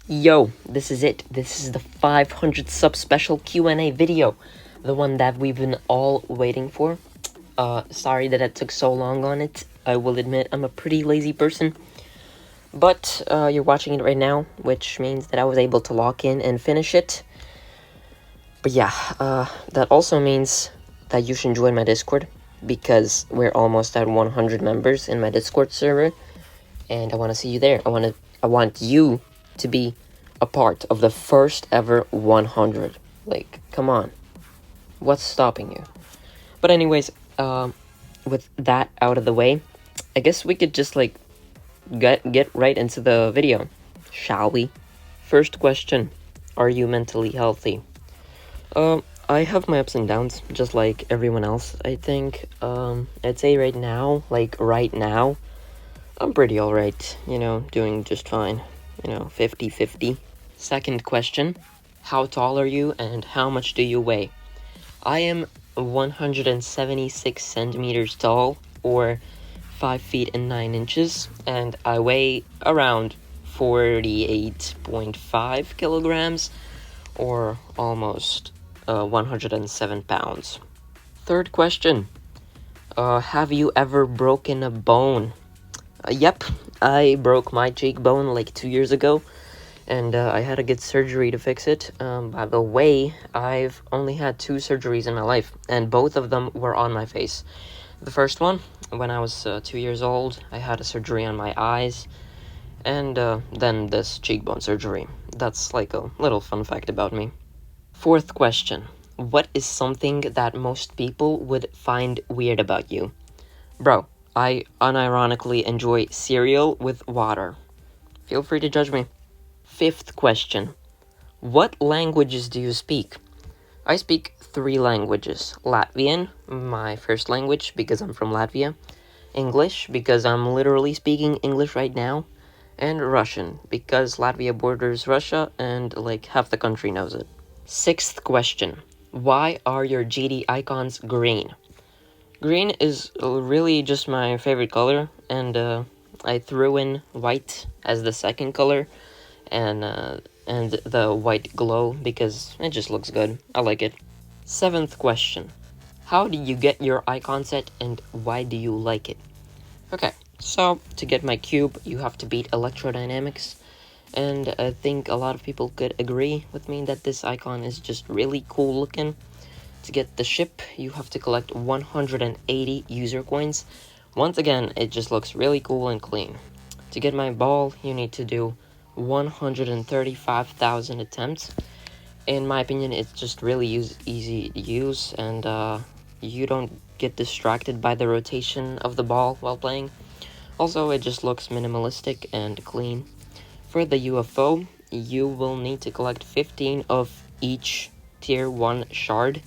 Yo, this is it. This is the 500 sub special Q&A video. The one that we've been all waiting for. Sorry that it took so long on it. I will admit I'm a pretty lazy person. But you're watching it right now, which means that I was able to lock in and finish it. But yeah, that also means that you should join my Discord, because we're almost at 100 members in my Discord server, and I want to see you there. I want you to be a part of the first ever 100. Like, come on, what's stopping you? But anyways, with that out of the way, I guess we could just like get right into the video, shall we? First question: are you mentally healthy? I have my ups and downs, just like everyone else, I think. I'd say right now, I'm pretty alright, doing just fine. 50-50. Second question: how tall are you and how much do you weigh? I am 176 centimeters tall, or 5 feet and 9 inches, and I weigh around 48.5 kilograms, or almost 107 pounds. Third question: have you ever broken a bone? Yep, I broke my cheekbone like 2 years ago, and I had to get surgery to fix it. By the way, I've only had 2 surgeries in my life, and both of them were on my face. The first one, when I was 2 years old, I had a surgery on my eyes, and then this cheekbone surgery. That's like a little fun fact about me. Fourth question: what is something that most people would find weird about you? Bro, I unironically enjoy cereal with water. Feel free to judge me. Fifth question: what languages do you speak? I speak 3 languages. Latvian, my first language because I'm from Latvia. English, because I'm literally speaking English right now. And Russian, because Latvia borders Russia and like half the country knows it. Sixth question: why are your GD icons green? Green is really just my favorite color, and I threw in white as the second color, and the white glow because it just looks good. I like it. Seventh question: how did you get your icon set, and why do you like it? Okay, so to get my cube, you have to beat electrodynamics, and I think a lot of people could agree with me that this icon is just really cool looking. To get the ship, you have to collect 180 user coins. Once again, it just looks really cool and clean. To get my ball, you need to do 135,000 attempts. In my opinion, it's just really easy to use, and you don't get distracted by the rotation of the ball while playing. Also, it just looks minimalistic and clean. For the UFO, you will need to collect 15 of each tier 1 shard.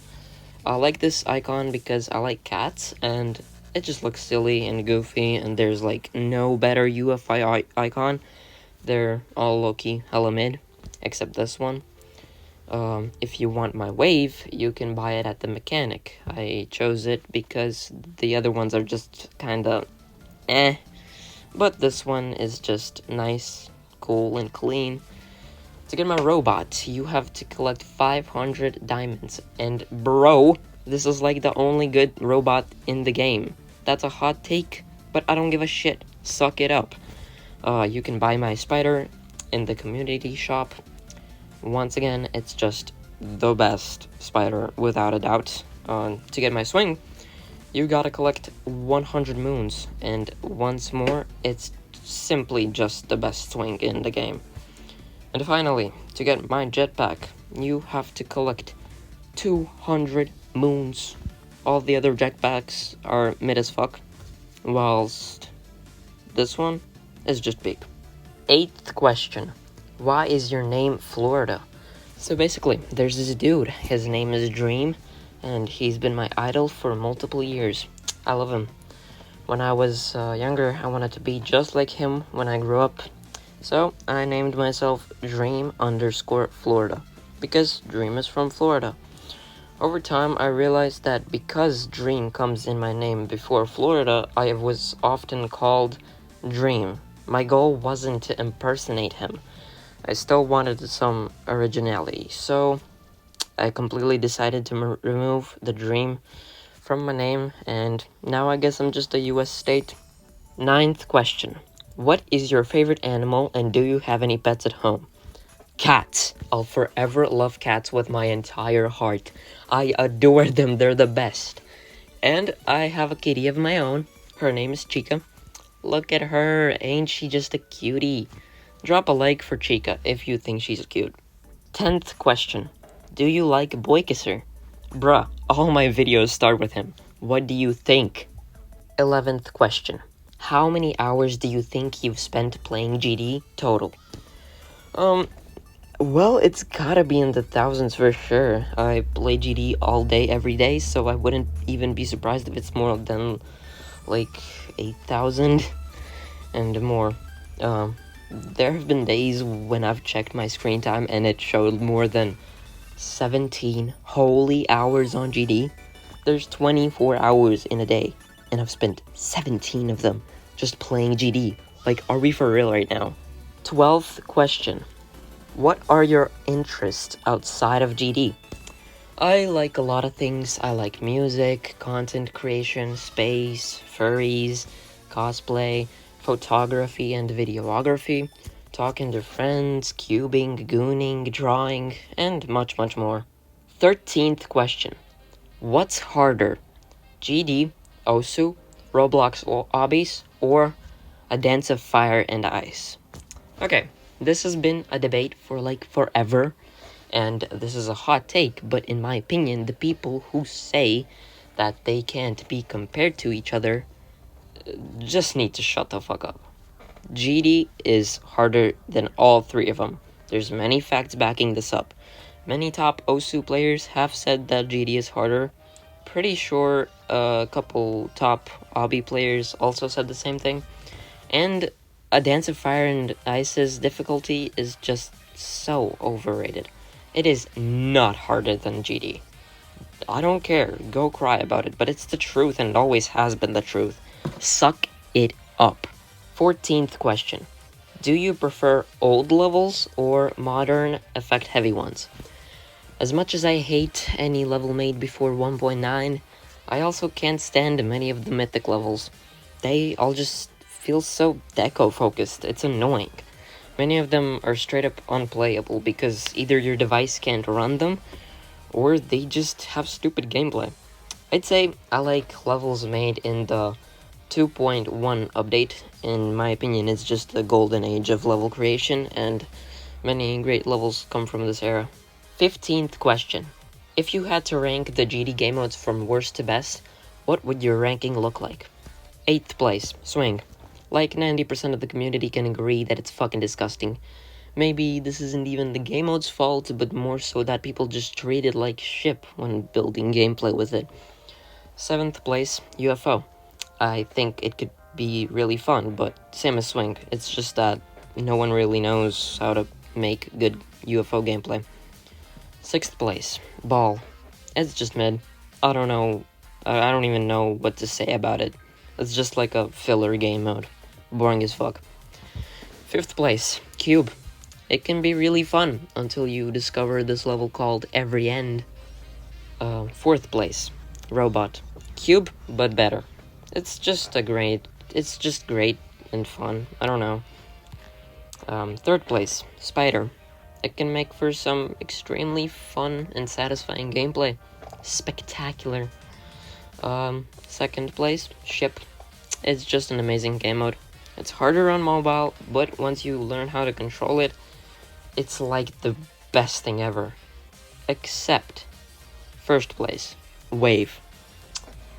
I like this icon because I like cats, and it just looks silly and goofy, and there's like no better UFO icon. They're all low-key hella mid, except this one. If you want my wave, you can buy it at the mechanic. I chose it because the other ones are just kinda eh, but this one is just nice, cool, and clean. To get my robot, you have to collect 500 diamonds, and bro, this is like the only good robot in the game. That's a hot take, but I don't give a shit. Suck it up. You can buy my spider in the community shop. Once again, it's just the best spider, without a doubt. To get my swing, you gotta collect 100 moons, and once more, it's simply just the best swing in the game. And finally, to get my jetpack, you have to collect 200 moons. All the other jetpacks are mid as fuck, whilst this one is just big. Eighth question: why is your name Florida? So basically, there's this dude, his name is Dream, and he's been my idol for multiple years. I love him. When I was younger, I wanted to be just like him when I grew up. So I named myself Dream_Florida, because Dream is from Florida. Over time, I realized that because Dream comes in my name before Florida, I was often called Dream. My goal wasn't to impersonate him. I still wanted some originality, so I completely decided to remove the dream from my name, and now I guess I'm just a US state. 9th question. What is your favorite animal, and do you have any pets at home? Cats. I'll forever love cats with my entire heart. I adore them, they're the best. And I have a kitty of my own. Her name is Chica. Look at her, ain't she just a cutie? Drop a like for Chica if you think she's cute. 10th question. Do you like Boy Kisser? Bruh, all my videos start with him. What do you think? 11th question. How many hours do you think you've spent playing GD total? Well, it's gotta be in the thousands for sure. I play GD all day, every day, so I wouldn't even be surprised if it's more than, like, 8,000 and more. There have been days when I've checked my screen time and it showed more than 17 holy hours on GD. There's 24 hours in a day, and I've spent 17 of them just playing GD. Like, are we for real right now? 12th question. What are your interests outside of GD? I like a lot of things. I like music, content creation, space, furries, cosplay, photography and videography, talking to friends, cubing, gooning, drawing, and much, much more. 13th question. What's harder? GD, Osu, Roblox obbies, or A Dance of Fire and Ice? Okay, this has been a debate for like forever, and this is a hot take, but in my opinion, the people who say that they can't be compared to each other just need to shut the fuck up. GD is harder than all three of them. There's many facts backing this up. Many top Osu players have said that GD is harder. Pretty sure a couple top obby players also said the same thing. And A Dance of Fire and Ice's difficulty is just so overrated. It is not harder than GD. I don't care, go cry about it, but it's the truth and it always has been the truth. Suck it up. 14th question. Do you prefer old levels or modern effect-heavy ones? As much as I hate any level made before 1.9, I also can't stand many of the mythic levels. They all just feel so deco-focused, it's annoying. Many of them are straight up unplayable because either your device can't run them, or they just have stupid gameplay. I'd say I like levels made in the 2.1 update. In my opinion, it's just the golden age of level creation, and many great levels come from this era. 15th question. If you had to rank the GD game modes from worst to best, what would your ranking look like? 8th place, Swing. Like 90% of the community can agree that it's fucking disgusting. Maybe this isn't even the game mode's fault, but more so that people just treat it like shit when building gameplay with it. 7th place, UFO. I think it could be really fun, but same as Swing. It's just that no one really knows how to make good UFO gameplay. 6th place, Ball. It's just mid. I don't even know what to say about it. It's just like a filler game mode. Boring as fuck. 5th place, Cube. It can be really fun until you discover this level called Every End. 4th place, Robot. Cube, but better. It's just great and fun. I don't know. 3rd place, Spider. It can make for some extremely fun and satisfying gameplay. Spectacular. 2nd place, Ship. It's just an amazing game mode. It's harder on mobile, but once you learn how to control it, it's like the best thing ever. Except 1st place, Wave.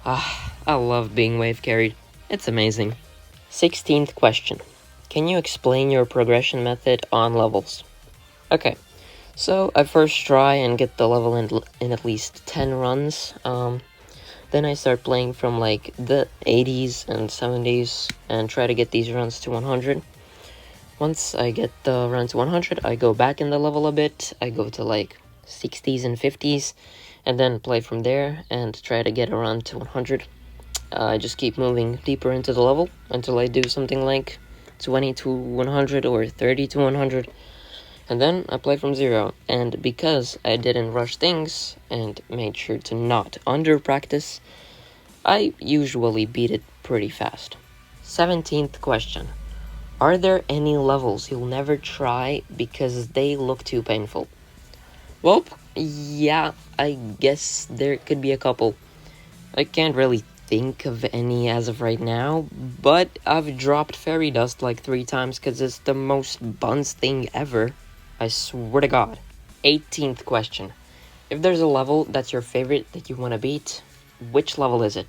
I love being wave carried. It's amazing. 16th question. Can you explain your progression method on levels? Okay, so I first try and get the level in at least 10 runs. Then I start playing from like the 80s and 70s and try to get these runs to 100. Once I get the run to 100, I go back in the level a bit. I go to like 60s and 50s and then play from there and try to get a run to 100. I just keep moving deeper into the level until I do something like 20 to 100 or 30 to 100. And then I play from 0, and because I didn't rush things and made sure to not under-practice, I usually beat it pretty fast. 17th question. Are there any levels you'll never try because they look too painful? Well, yeah, I guess there could be a couple. I can't really think of any as of right now, but I've dropped fairy dust like 3 times because it's the most buns thing ever. I swear to God. 18th question. If there's a level that's your favorite that you want to beat, which level is it?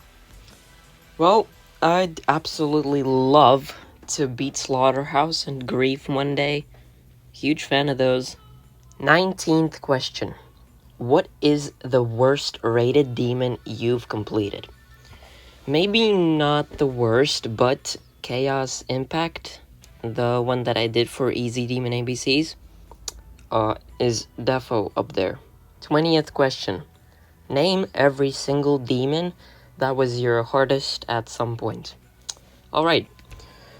Well, I'd absolutely love to beat Slaughterhouse and Grief one day. Huge fan of those. 19th question. What is the worst rated demon you've completed? Maybe not the worst, but Chaos Impact, the one that I did for Easy Demon ABCs, is defo up there. 20th question. Name every single demon that was your hardest at some point. Alright,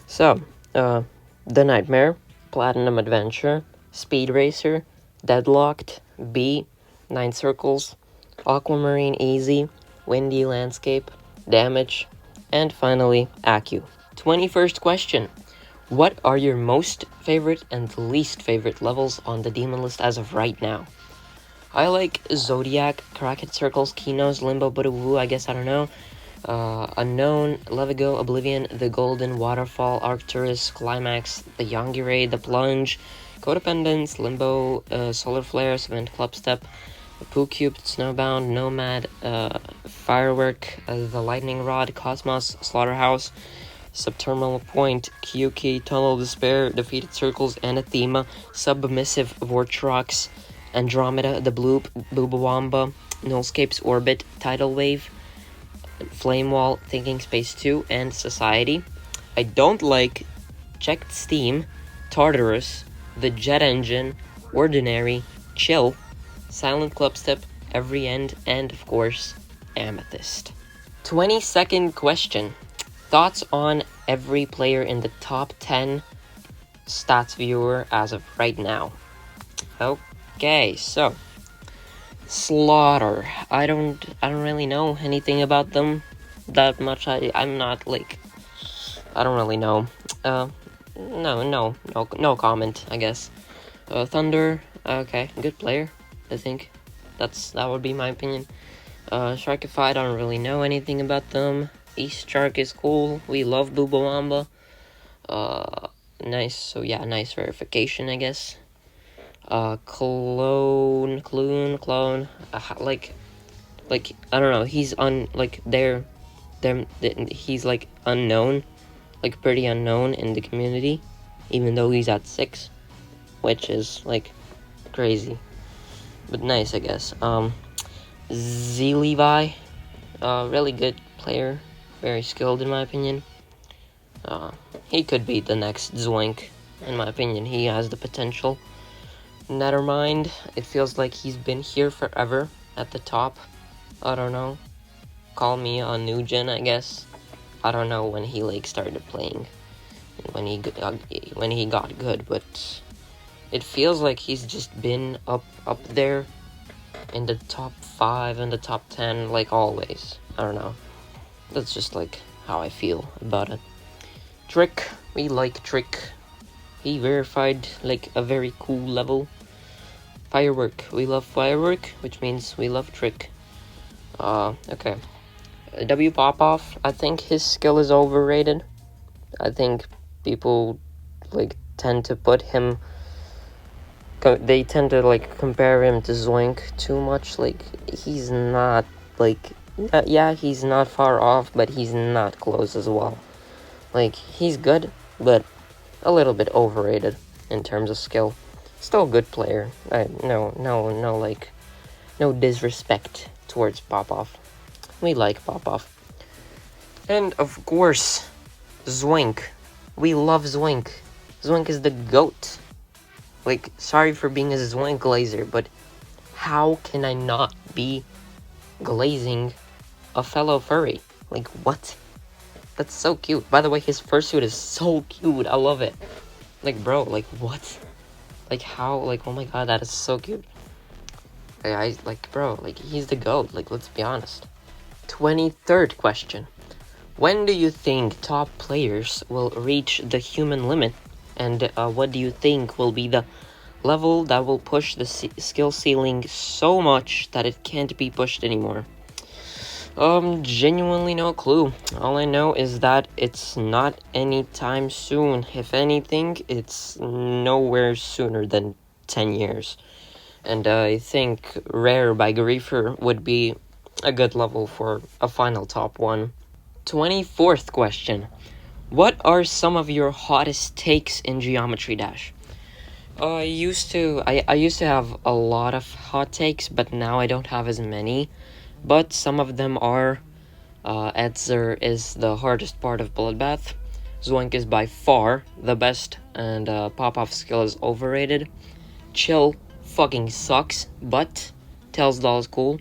so, The Nightmare, Platinum Adventure, Speed Racer, Deadlocked, B, 9 Circles, Aquamarine Easy, Windy Landscape, Damage, and finally, Acu. 21st question. What are your most favorite and least favorite levels on the demon list as of right now? I like Zodiac, Cracked Circles, Kinos, Limbo, Buddha, I guess, I don't know. Unknown, Levigo, Oblivion, The Golden, Waterfall, Arcturus, Climax, The Yongi Raid, The Plunge, Codependence, Limbo, Solar Flare, Cement Clubstep, Poo Cube, Snowbound, Nomad, Firework, The Lightning Rod, Cosmos, Slaughterhouse, Subterminal Point, Kyuki, Tunnel of Despair, Defeated Circles, Anathema, Submissive Vortrox, Andromeda, The Bloop, Boobawamba, Nullscape's Orbit, Tidal Wave, Flame Wall, Thinking Space 2, and Society. I don't like Checked Steam, Tartarus, The Jet Engine, Ordinary, Chill, Silent Clubstep, Every End, and of course, Amethyst. 22nd question. Thoughts on every player in the top 10 stats viewer as of right now. Okay, so Slaughter. I don't really know anything about them that much. I'm not like, I don't really know. No comment, I guess. Thunder. Okay, good player. I think that would be my opinion. Sharkify. I don't really know anything about them. East Shark is cool. We love Boobawamba. Nice. So yeah, nice verification, I guess. Clone. Like I don't know. He's he's like unknown, like pretty unknown in the community, even though he's at 6, which is like crazy, but nice, I guess. Z Levi, really good player. Very skilled, in my opinion. He could be the next Zoink, in my opinion. He has the potential. Nethermind, it feels like he's been here forever at the top. I don't know. Call me a new gen, I guess. I don't know when he like started playing, when he got good, but it feels like he's just been up there in the top 5 and the top 10 like always. I don't know. That's just like how I feel about it. Trick, we like Trick. He verified like a very cool level. Firework, we love Firework, which means we love Trick. Okay. W Popoff, I think his skill is overrated. I think people like tend to put him, they tend to like compare him to Zoink too much. Like, he's not like, yeah, he's not far off, but he's not close as well. Like, he's good, but a little bit overrated in terms of skill. Still a good player. No disrespect towards Popoff. We like Popoff. And of course, Zoink. We love Zoink. Zoink is the GOAT. Like, sorry for being a Zoink glazer, but how can I not be glazing a fellow furry? Like, what? That's so cute. By the way, his fursuit is so cute. I love it. Like, bro, like, what? Like, how, like, oh my god, that is so cute. Like, bro, like, he's the GOAT, like, let's be honest. 23rd question. When do you think top players will reach the human limit? And what do you think will be the level that will push the skill ceiling so much that it can't be pushed anymore? Genuinely no clue. All I know is that it's not anytime soon. If anything, it's nowhere sooner than 10 years. And I think Rare by Griefer would be a good level for a final top 1. 24th question. What are some of your hottest takes in Geometry Dash? I used to have a lot of hot takes, but now I don't have as many. But some of them are, Edzer is the hardest part of Bloodbath. Zoink is by far the best, and pop-off skill is overrated. Chill fucking sucks, but Telsdoll is cool.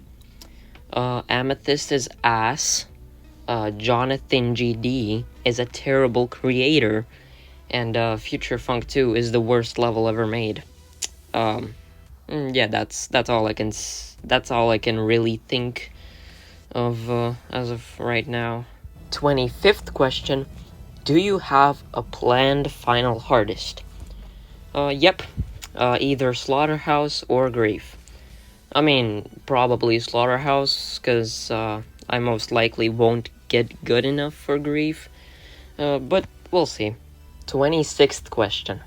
Amethyst is ass. Jonathan GD is a terrible creator, and Future Funk 2 is the worst level ever made. Yeah, that's all I can really think of as of right now. 25th question. Do you have a planned final hardest? Yep. Either Slaughterhouse or Grief. I mean, probably Slaughterhouse, because I most likely won't get good enough for Grief. But we'll see. 26th question.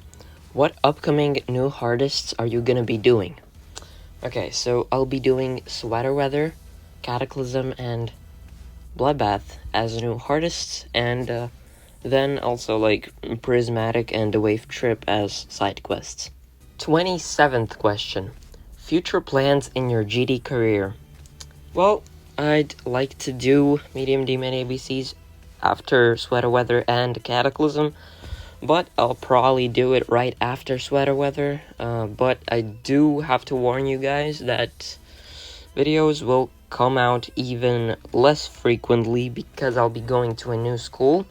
What upcoming new hardists are you gonna be doing? Okay, so I'll be doing Sweater Weather, Cataclysm, and Bloodbath as new hardists, and then also like Prismatic and the Wave Trip as side quests. 27th question. Future plans in your GD career. Well, I'd like to do Medium Demon ABCs after Sweater Weather and Cataclysm, but I'll probably do it right after Sweater Weather. But I do have to warn you guys that videos will come out even less frequently because I'll be going to a new school,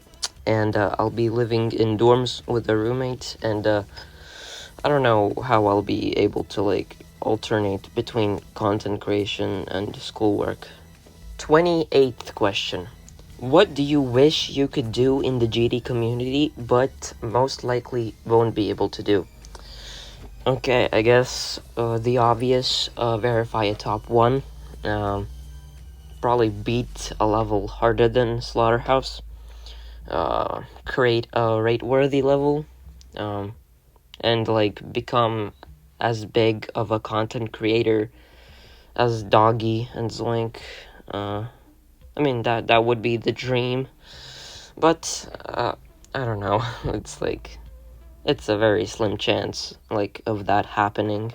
and I'll be living in dorms with a roommate, and I don't know how I'll be able to like alternate between content creation and schoolwork. 28th question. What do you wish you could do in the GD community, but most likely won't be able to do? Okay, I guess the obvious, verify a top 1. Probably beat a level harder than Slaughterhouse. Create a rate-worthy level. And like become as big of a content creator as Doggy and Zoink. I mean, that would be the dream, but I don't know. It's a very slim chance like of that happening.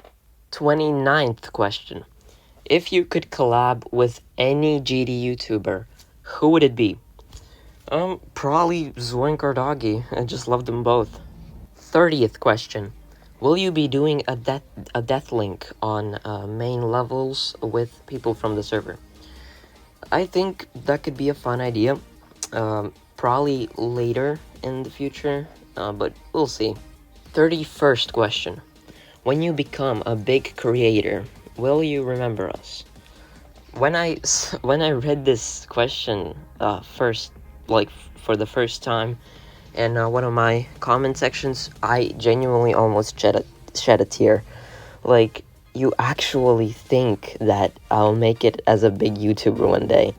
29th question. If you could collab with any GD YouTuber, who would it be? Probably Zoink or Doggy. I just love them both. 30th question. Will you be doing a death link on main levels with people from the server? I think that could be a fun idea. Probably later in the future, but we'll see. 31st question. When you become a big creator, will you remember us? When I read this question first, like for the first time, in one of my comment sections, I genuinely almost shed a tear. Like, you actually think that I'll make it as a big YouTuber one day.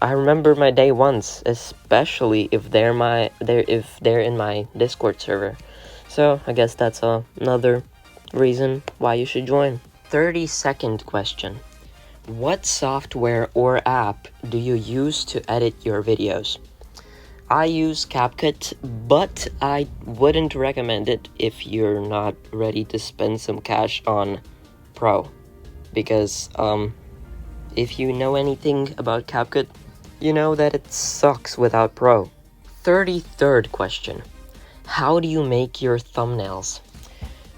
I remember my day ones, especially if they're in my Discord server. So I guess that's another reason why you should join. 32nd question. What software or app do you use to edit your videos? I use CapCut, but I wouldn't recommend it if you're not ready to spend some cash on Pro. Because, if you know anything about CapCut, you know that it sucks without Pro. 33rd question. How do you make your thumbnails?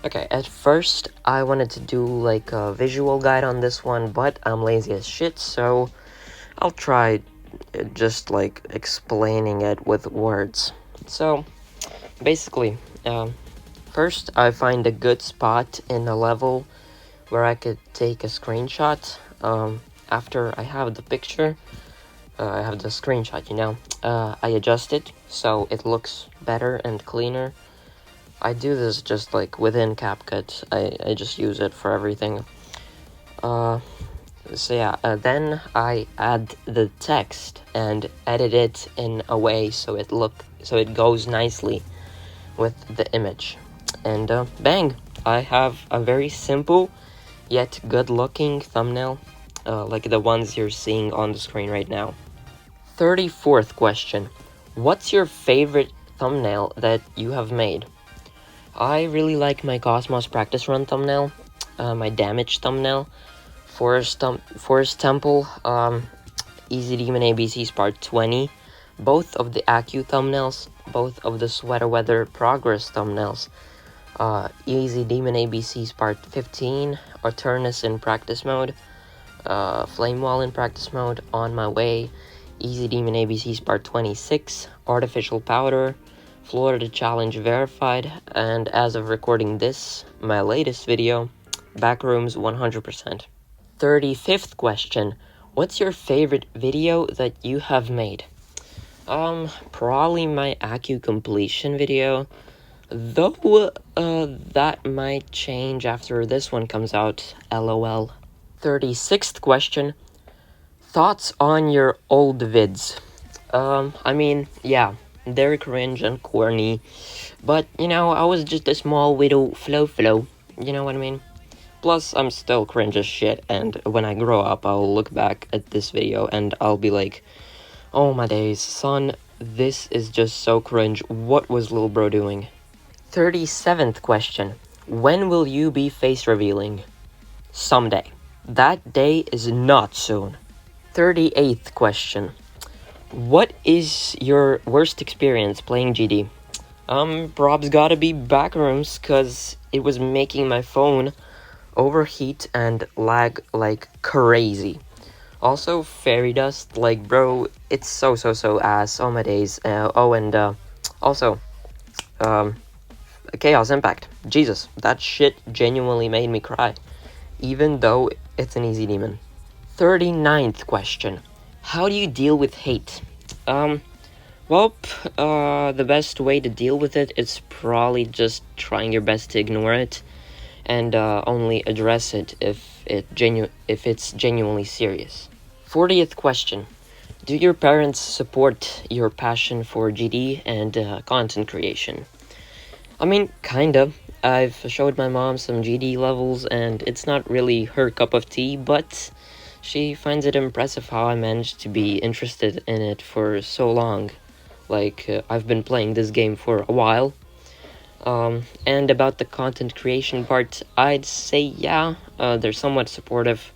Okay, at first, I wanted to do like a visual guide on this one, but I'm lazy as shit, so I'll try just like explaining it with words. So, basically, first I find a good spot in a level where I could take a screenshot. After I have the picture, I have the screenshot, I adjust it so it looks better and cleaner. I do this just like within CapCut. I just use it for everything. Then I add the text and edit it in a way so it goes nicely with the image. And bang, I have a very simple yet good-looking thumbnail, like the ones you're seeing on the screen right now. 34th question. What's your favorite thumbnail that you have made? I really like my Cosmos practice run thumbnail, my damage thumbnail, Forest Temple, Easy Demon ABC's part 20, both of the Acu thumbnails, both of the Sweater Weather Progress thumbnails, Easy Demon ABC's part 15, Arturnus in practice mode, Flame Wall in practice mode, On My Way, Easy Demon ABC's part 26, Artificial Powder, Florida Challenge verified, and as of recording this, my latest video, Backrooms 100%. 35th question. What's your favorite video that you have made? Probably my Acu completion video, though, that might change after this one comes out, lol. 36th question. Thoughts on your old vids? Yeah, they're cringe and corny, but, I was just a small widow flow, you know what I mean? Plus, I'm still cringe as shit, and when I grow up, I'll look back at this video and I'll be like, oh my days, son, this is just so cringe. What was Lil Bro doing? 37th question. When will you be face revealing? Someday. That day is not soon. 38th question. What is your worst experience playing GD? Prob's gotta be Backrooms, cause it was making my phone overheat and lag like crazy. Also, Fairy Dust, like, bro, it's so ass. Oh my days. Also, Chaos Impact. Jesus, that shit genuinely made me cry, even though it's an easy demon. 39th question. How do you deal with hate? The best way to deal with it is probably just trying your best to ignore it, and only address it if it's genuinely serious. 40th question. Do your parents support your passion for GD and content creation? Kinda. I've showed my mom some GD levels, and it's not really her cup of tea, but she finds it impressive how I managed to be interested in it for so long. I've been playing this game for a while. And about the content creation part, I'd say yeah, they're somewhat supportive,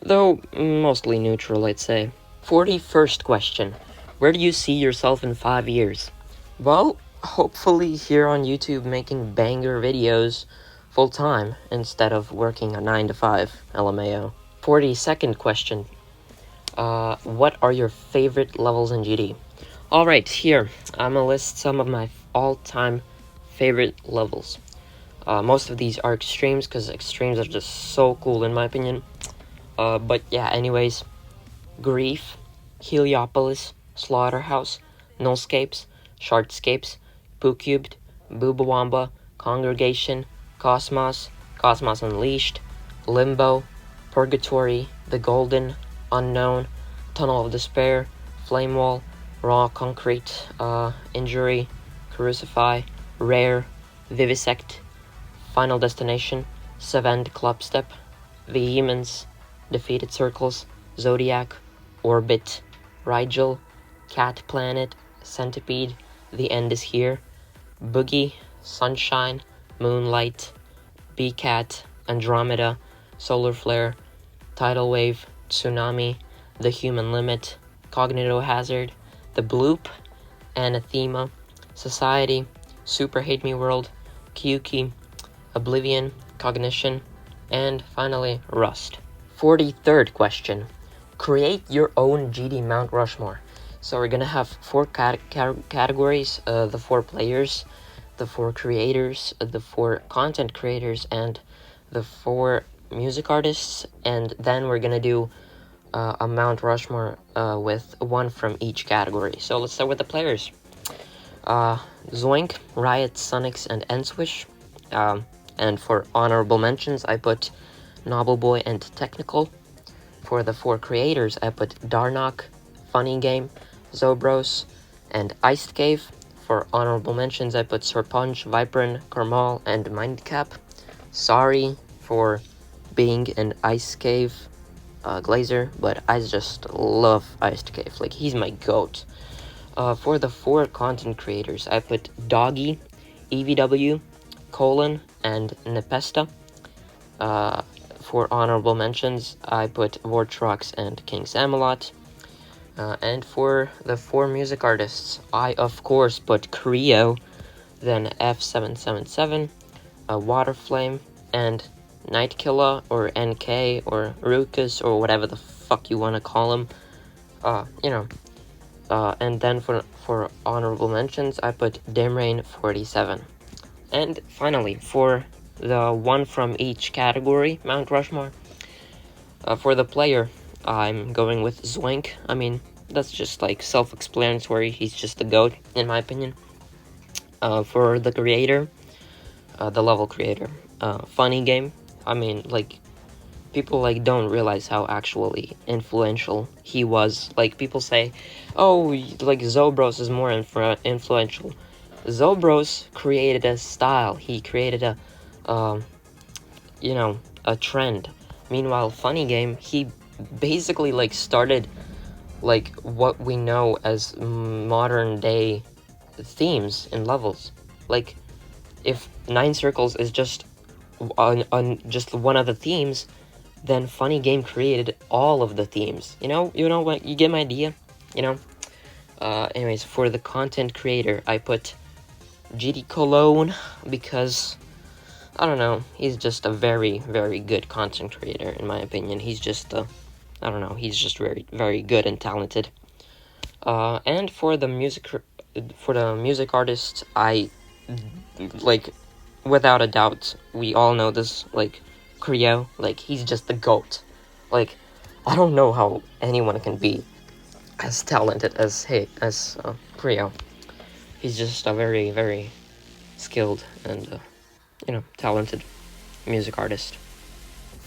though mostly neutral, I'd say. 41st question. Where do you see yourself in 5 years? Well, hopefully here on YouTube making banger videos full-time instead of working a 9 to 5, LMAO. 42nd question. What are your favorite levels in GD? Alright, here, I'm gonna list some of my all-time favorite levels. Most of these are extremes, because extremes are just so cool in my opinion. But yeah, anyways. Grief, Heliopolis, Slaughterhouse, Nullscapes, Shardscapes, Poo-Cubed, Boobawamba, Congregation, Cosmos, Cosmos Unleashed, Limbo, Purgatory, The Golden, Unknown, Tunnel of Despair, Flame Wall, Raw Concrete, Injury, Crucify, Rare, Vivisect, Final Destination, Savant Clubstep, Vehemence, Defeated Circles, Zodiac, Orbit, Rigel, Cat Planet, Centipede, The End Is Here, Boogie, Sunshine, Moonlight, B-Cat, Andromeda, Solar Flare, Tidal Wave, Tsunami, The Human Limit, Cognito Hazard, The Bloop, Anathema, Society, Super Hate Me World, Kyuki, Oblivion, Cognition, and finally, Rust. 43rd question. Create your own GD Mount Rushmore. So we're gonna have 4 categories, the 4 players, the 4 creators, the 4 content creators, and the 4 music artists, and then we're gonna do a Mount Rushmore with one from each category. So let's start with the players. Zoink, Riot, Sonics, and Enswish. And for honorable mentions, I put Nobbleboy and Technical. For the 4 creators, I put Darnock, Funny Game, Zobros, and Iced Cave. For honorable mentions, I put Serpunch, Viprin, Karmal, and Mindcap. Sorry for being an Ice Cave Glazer, but I just love Iced Cave. Like, he's my goat. For the 4 content creators, I put Doggy, EVW, Colon, and Nepesta. For honorable mentions, I put Vortrox and King Samalot. And for the 4 music artists, I of course put Creo, then F777, Waterflame, and Nightkiller, or NK, or Rukus, or whatever the fuck you want to call him. And then for honorable mentions, I put Dimrain 47. And finally, for the one from each category, Mount Rushmore, for the player, I'm going with Zoink. I mean, that's just like self-explanatory. He's just the GOAT, in my opinion. For the creator, the level creator, Funny Game. I mean, like, people like don't realize how actually influential he was. Like, people say, oh, like Zobros is more influential. Zobros created a style. He created a trend. Meanwhile, Funny Game, he basically like started like what we know as modern day themes and levels. Like, if 9 Circles is just just one of the themes, then Funny Game created all of the themes. You know what? You get my idea. Anyways, for the content creator, I put GD Cologne because I don't know. He's just a very, very good content creator, in my opinion. He's just he's just very, very good and talented. And for the music artist, I like, without a doubt, we all know this. Like, Creo, like, he's just the GOAT. Like, I don't know how anyone can be as talented as Creo. He's just a very, very skilled and talented music artist.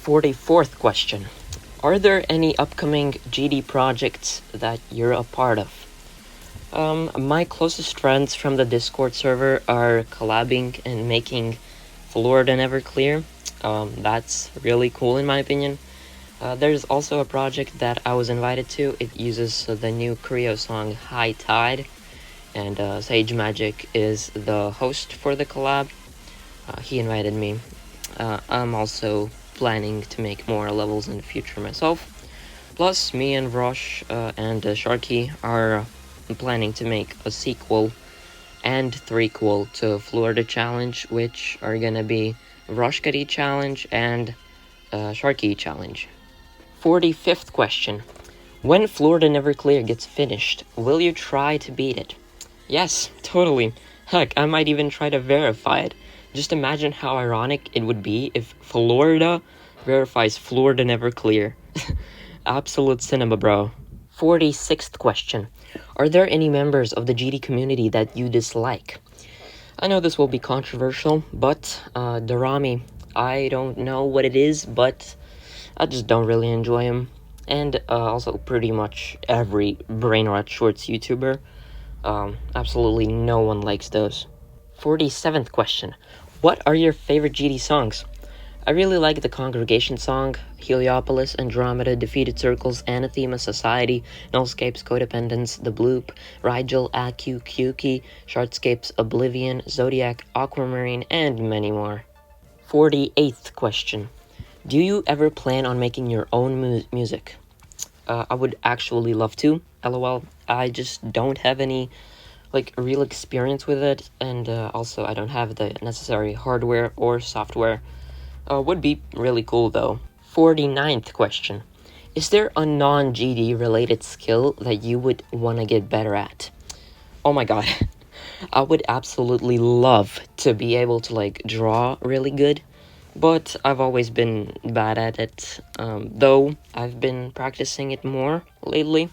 44th question. Are there any upcoming GD projects that you're a part of? My closest friends from the Discord server are collabing and making Florida Never Clear. That's really cool in my opinion. There's also a project that I was invited to. It uses the new Creo song High Tide, and Sage Magic is the host for the collab. He invited me. I'm also planning to make more levels in the future myself. Plus, me and Vrosh and Sharky are planning to make a sequel and threequel to Florida Challenge, which are gonna be FloridaGD Challenge and Sharky Challenge. 45th question. When Florida Never Clear gets finished, will you try to beat it? Yes, totally. Heck, I might even try to verify it. Just imagine how ironic it would be if Florida verifies Florida Never Clear. Absolute cinema, bro. 46th question. Are there any members of the GD community that you dislike? I know this will be controversial, but Dorami, I don't know what it is, but I just don't really enjoy him. And also pretty much every Brainrot Shorts YouTuber. Absolutely no one likes those. 47th question. What are your favorite GD songs? I really like the Congregation song, Heliopolis, Andromeda, Defeated Circles, Anathema, Society, Nullscape's Codependence, The Bloop, Rigel, Aku, Kyuki, Shardscape's Oblivion, Zodiac, Aquamarine, and many more. 48th question. Do you ever plan on making your own music? I would actually love to, lol. I just don't have any real experience with it, and also I don't have the necessary hardware or software. Would be really cool though. 49th question. Is there a non-GD related skill that you would want to get better at? Oh my god. I would absolutely love to be able to like draw really good, but I've always been bad at it. Though I've been practicing it more lately.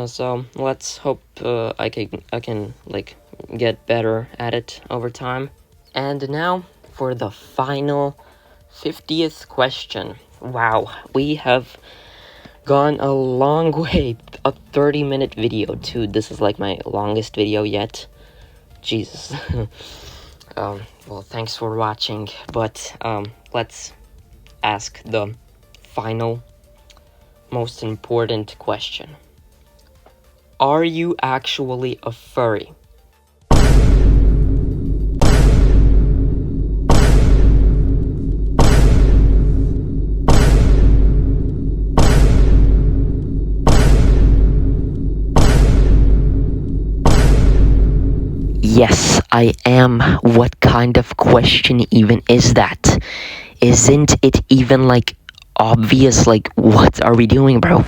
So let's hope I can like get better at it over time. And now for the final 50th question. Wow, we have gone a long way. A 30-minute video too. This is like my longest video yet. Jesus. Well, thanks for watching, but let's ask the final, most important question. Are you actually a furry? Yes, I am. What kind of question even is that? Isn't it even like obvious? Like, what are we doing, bro?